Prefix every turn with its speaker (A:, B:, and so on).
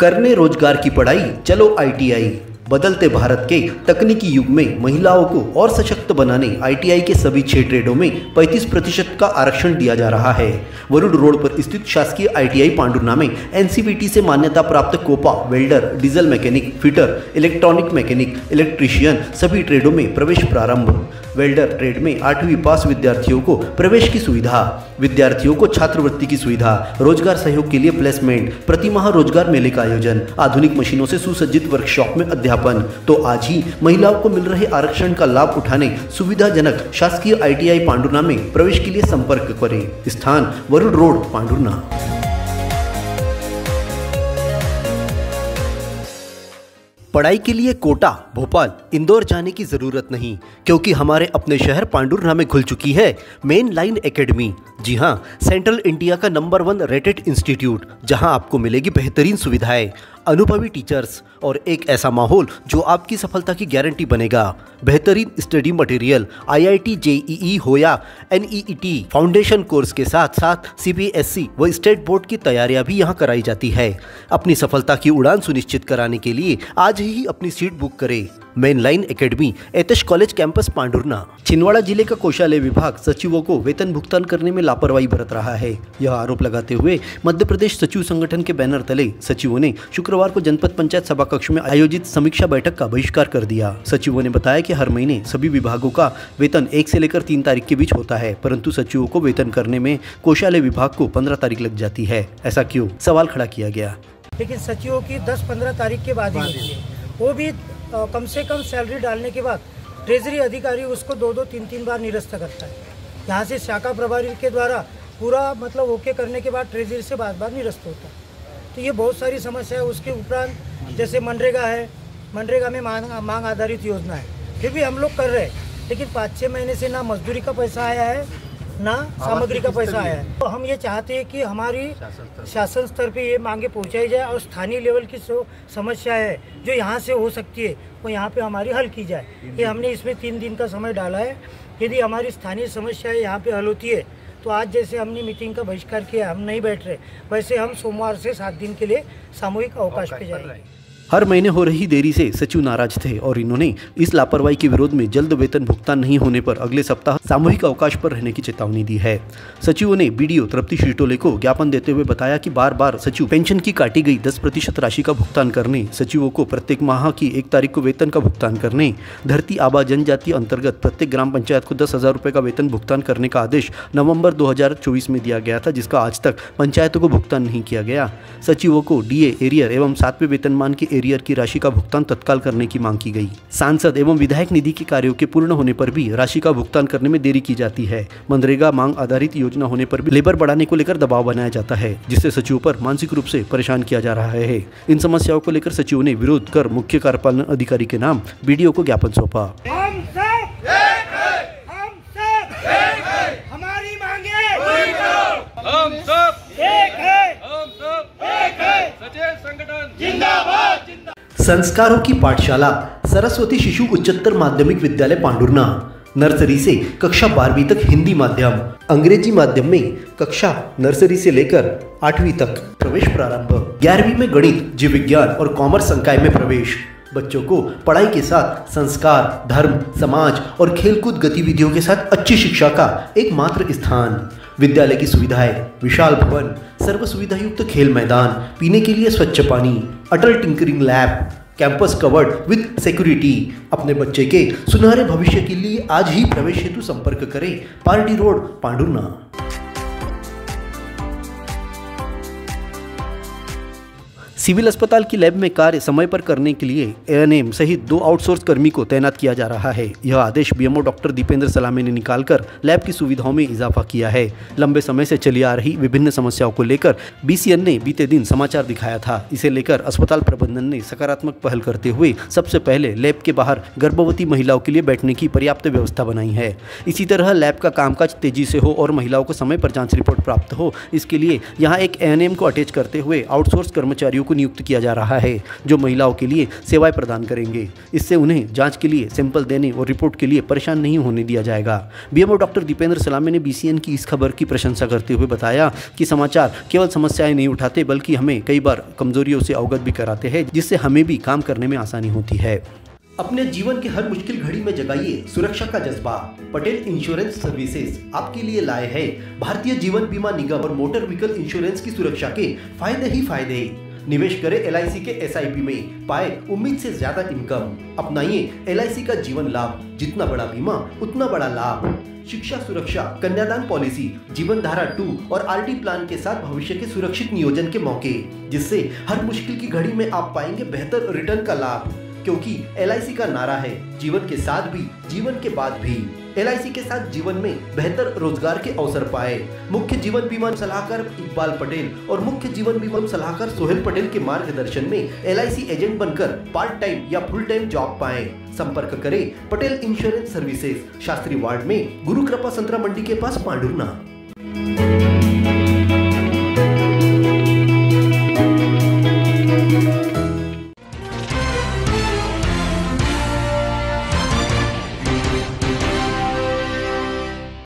A: करने रोजगार की पढ़ाई, चलो आईटीआई। बदलते भारत के तकनीकी युग में महिलाओं को और सशक्त बनाने आईटीआई के सभी 6 ट्रेडों में 35% का आरक्षण दिया जा रहा है। वरुण रोड पर स्थित शासकीय आईटीआई पांडुर्ना में एनसीवीटी से मान्यता प्राप्त COPA, welder, diesel mechanic, fitter, electronic mechanic, electrician सभी ट्रेडों में प्रवेश प्रारंभ। वेल्डर ट्रेड में 8वीं पास विद्यार्थियों को प्रवेश की सुविधा, विद्यार्थियों को छात्रवृत्ति की सुविधा, रोजगार सहयोग के लिए प्लेसमेंट, प्रतिमाह रोजगार मेले का आयोजन, आधुनिक मशीनों से सुसज्जित वर्कशॉप में अध्यापन। तो आज ही महिलाओं को मिल रहे आरक्षण का लाभ उठाने सुविधाजनक शासकीय आईटीआई पांडुर्ना में प्रवेश के लिए संपर्क करें। स्थान वरुण रोड, पांडुर्ना। पढ़ाई के लिए कोटा, भोपाल, इंदौर जाने की जरूरत नहीं, क्योंकि हमारे अपने शहर पांडुर्ना में खुल चुकी है मेन लाइन एकेडमी। जी हां, सेंट्रल इंडिया का नंबर 1 रेटेड इंस्टीट्यूट, जहां आपको मिलेगी बेहतरीन सुविधाएं, अनुभवी टीचर्स और एक ऐसा माहौल जो आपकी सफलता की गारंटी बनेगा। बेहतरीन स्टडी मटेरियल, आईआईटी जेईई हो या एनईईटी फाउंडेशन कोर्स के साथ साथ सीबीएसई व स्टेट बोर्ड की तैयारियां भी यहां कराई जाती है। अपनी सफलता की उड़ान सुनिश्चित कराने के लिए आज ही अपनी सीट बुक करें। मेन लाइन एकेडमी, एतश कॉलेज कैंपस, पांडुर्ना। छिंदवाड़ा जिले का कोषालय विभाग सचिवों को वेतन भुगतान करने में लापरवाही बरत रहा है। यह आरोप लगाते हुए मध्य प्रदेश सचिव संगठन के बैनर तले सचिवों ने शुक्रवार को जनपद पंचायत सभा कक्ष में आयोजित समीक्षा बैठक का बहिष्कार कर दिया। सचिवों ने बताया कि हर महीने सभी विभागों का वेतन 1 से लेकर 3 तारीख के बीच होता है, परंतु सचिवों को वेतन करने में कोषालय विभाग को 15 तारीख लग जाती है। ऐसा क्यों, सवाल खड़ा किया गया।
B: लेकिन सचिवों की 10-15 तारीख के बाद ही होती है, वो भी कम से कम सैलरी डालने के बाद ट्रेजरी अधिकारी उसको 2-2, 3-3 बार निरस्त करता है। यहाँ से शाखा प्रभारी के द्वारा पूरा मतलब ओके करने के बाद ट्रेजरी से बार निरस्त होता है। तो ये बहुत सारी समस्या है। उसके उपरांत जैसे मनरेगा है, मनरेगा में मांग आधारित योजना है, फिर भी हम लोग कर रहे हैं, लेकिन 5-6 महीने से ना मजदूरी का पैसा आया है ना सामग्री का पैसा आया है। तो हम ये चाहते हैं कि हमारी शासन स्तर पे ये मांगे पहुंचाई जाए और स्थानीय लेवल की जो समस्या है जो यहाँ से हो सकती है वो यहाँ पे हमारी हल की जाए। ये हमने इसमें 3 दिन का समय डाला है। यदि हमारी स्थानीय समस्याएं यहाँ पे हल होती है तो आज जैसे हमने मीटिंग का बहिष्कार किया, हम नहीं बैठ रहे, वैसे हम सोमवार से 7 दिन के लिए सामूहिक अवकाश पे जाएंगे।
A: हर महीने हो रही देरी से सचिव नाराज थे और इन्होंने इस लापरवाही के विरोध में जल्द वेतन भुगतान नहीं होने पर अगले सप्ताह सामूहिक अवकाश पर रहने की चेतावनी दी है। सचिवों ने बीडीओ तृप्ति शिटोले को ज्ञापन देते हुए बताया कि बार बार सचिव पेंशन की काटी गई 10% राशि का भुगतान करने, सचिवों को प्रत्येक माह की 1 तारीख को वेतन का भुगतान करने, धरती आबा जनजाति अंतर्गत प्रत्येक ग्राम पंचायत को 10,000 रुपये का वेतन भुगतान करने का आदेश नवम्बर 2024 में दिया गया था, जिसका आज तक पंचायतों को भुगतान नहीं किया गया। सचिवों को डीए एरियर एवं 7वें वेतनमान के एरियर की राशि का भुगतान तत्काल करने की मांग की गई। सांसद एवं विधायक निधि के कार्यों के पूर्ण होने पर भी राशि का भुगतान करने में देरी की जाती है। मनरेगा मांग आधारित योजना होने पर भी लेबर बढ़ाने को लेकर दबाव बनाया जाता है, जिससे सचिवों पर मानसिक रूप से परेशान किया जा रहा है। इन समस्याओं को लेकर सचिवों ने विरोध कर मुख्य कार्यपालन अधिकारी के नाम बीडीओ को ज्ञापन सौंपा। संस्कारों की पाठशाला सरस्वती शिशु उच्चतर माध्यमिक विद्यालय पांडुर्ना। नर्सरी से कक्षा 12वीं तक हिंदी माध्यम, अंग्रेजी माध्यम में कक्षा नर्सरी से लेकर 8वीं तक प्रवेश प्रारंभ। 11वीं में गणित, जीव विज्ञान और कॉमर्स संकाय में प्रवेश। बच्चों को पढ़ाई के साथ संस्कार, धर्म, समाज और खेलकूद गतिविधियों के साथ अच्छी शिक्षा का एकमात्र स्थान। विद्यालय की सुविधाएं, विशाल भवन, सर्व सुविधा युक्त खेल मैदान, पीने के लिए स्वच्छ पानी, Atal tinkering lab, campus covered with security. अपने बच्चे के सुनहरे भविष्य के लिए आज ही प्रवेश हेतु संपर्क करें। Party road, Pandhurna. सिविल अस्पताल की लैब में कार्य समय पर करने के लिए एएनएम सहित 2 आउटसोर्स कर्मी को तैनात किया जा रहा है। यह आदेश बीएमओ डॉक्टर दीपेंद्र सलामे ने निकालकर लैब की सुविधाओं में इजाफा किया है। लंबे समय से चली आ रही विभिन्न समस्याओं को लेकर बीसीएन ने बीते दिन समाचार दिखाया था। इसे लेकर अस्पताल प्रबंधन ने सकारात्मक पहल करते हुए सबसे पहले लैब के बाहर गर्भवती महिलाओं के लिए बैठने की पर्याप्त व्यवस्था बनाई है। इसी तरह लैब का कामकाज तेजी से हो और महिलाओं को समय पर जाँच रिपोर्ट प्राप्त हो, इसके लिए यहाँ एक एएनएम को अटैच करते हुए आउटसोर्स कर्मचारियों को को नियुक्त किया जा रहा है जो महिलाओं के लिए सेवाएं प्रदान करेंगे। इससे उन्हें जांच के लिए सैंपल देने और रिपोर्ट के लिए परेशान नहीं होने दिया जाएगा। बीएमओ डॉक्टर दीपेंद्र सलामे ने बीसीएन की इस खबर की प्रशंसा करते हुए बताया कि समाचार केवल समस्याएं नहीं उठाते बल्कि हमें कई बार कमजोरियों से अवगत भी कराते हैं, जिससे हमें भी काम करने में आसानी होती है। अपने जीवन के हर मुश्किल घड़ी में जगाइए सुरक्षा का जज्बा। पटेल इंश्योरेंस सर्विसेज आपके लिए लाए हैं भारतीय जीवन बीमा निगम और मोटर व्हीकल इंश्योरेंस की सुरक्षा के फायदे ही फायदे। निवेश करें एलआईसी के एसआईपी में, पाए उम्मीद से ज्यादा इनकम। अपनाइए एलआईसी का जीवन लाभ, जितना बड़ा बीमा उतना बड़ा लाभ। शिक्षा सुरक्षा, कन्यादान पॉलिसी, जीवन धारा 2 और आरडी प्लान के साथ भविष्य के सुरक्षित नियोजन के मौके, जिससे हर मुश्किल की घड़ी में आप पाएंगे बेहतर रिटर्न का लाभ। क्योंकि एलआईसी का नारा है जीवन के साथ भी जीवन के बाद भी। एलआईसी के साथ जीवन में बेहतर रोजगार के अवसर पाए। मुख्य जीवन बीमा सलाहकार इकबाल पटेल और मुख्य जीवन बीमा सलाहकार सोहेल पटेल के मार्गदर्शन में एलआईसी एजेंट बनकर पार्ट टाइम या फुल टाइम जॉब पाएं। संपर्क करें Patel insurance services, Shastri ward में, गुरु कृपा संतरा मंडी के पास, पांडुरना।